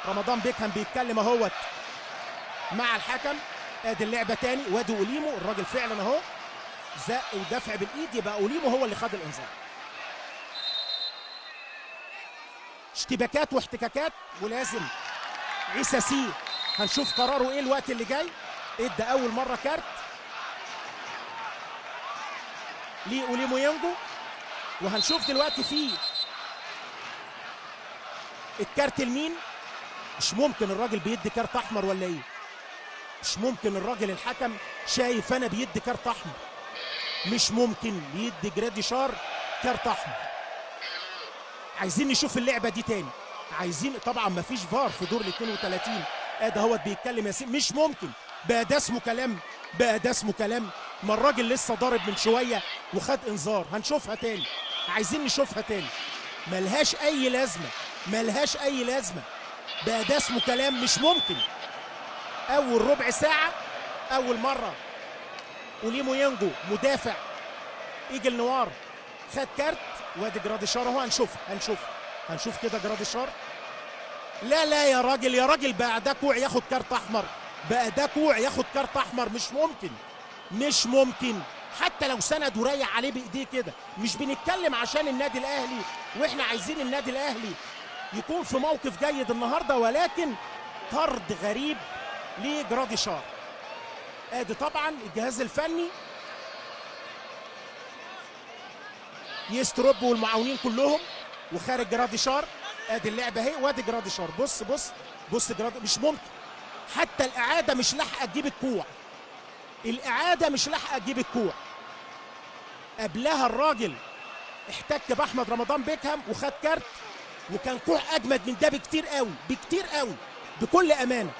رمضان بيكهام بيتكلم اهوت مع الحكم. ادي اللعبه تاني، وادي اوليمو الراجل فعلا اهو زق ودفع بالايد، يبقى اوليمو هو اللي خد الانذار. اشتباكات واحتكاكات، ولازم عيسى سي هنشوف قراره ايه الوقت اللي جاي. ادى اول مره كارت لاوليمو يانجو، وهنشوف دلوقتي في الكارت لمين. مش ممكن الراجل بيدي كارت احمر ولا ايه؟ مش ممكن الراجل الحكم شايف انا بيدي كارت احمر، مش ممكن يدي جراديشار كارت احمر. عايزين نشوف اللعبه دي تاني، عايزين طبعا مفيش فار في دور ال 32. ادي اهوت بيتكلم ياسين، مش ممكن بقى ده اسمه كلام، بقى ده اسمه كلام. ما الراجل لسه ضارب من شويه وخد انذار. هنشوفها تاني، عايزين نشوفها تاني. ملهاش اي لازمه، ملهاش اي لازمه. بقى ده اسمه كلام، مش ممكن. اول ربع ساعه اول مره اوليمو يانجو مدافع ايجل نوار خد كارت، وادي جراديشار اهو. هنشوف كده جراديشار. لا لا يا راجل، يا راجل بقى ده كوع ياخد كارت احمر، بقى ده كوع ياخد كارت احمر. مش ممكن، مش ممكن. حتى لو سند وريح عليه بايديه كده. مش بنتكلم عشان النادي الاهلي واحنا عايزين النادي الاهلي يكون في موقف جيد النهارده، ولكن طرد غريب لجراديشار. ادي طبعا الجهاز الفني يستروب والمعاونين كلهم، وخارج جراديشار. ادي اللعبه اهي، وادي جراديشار. بص مش ممكن. حتى الاعاده مش لاحقه تجيب الكوع، الاعاده مش لاحقه تجيب الكوع. قبلها الراجل احتك باحمد رمضان بيكهام وخد كارت، وكان كوع اجمد من ده بكتير قوي، بكتير قوي، بكل امانه.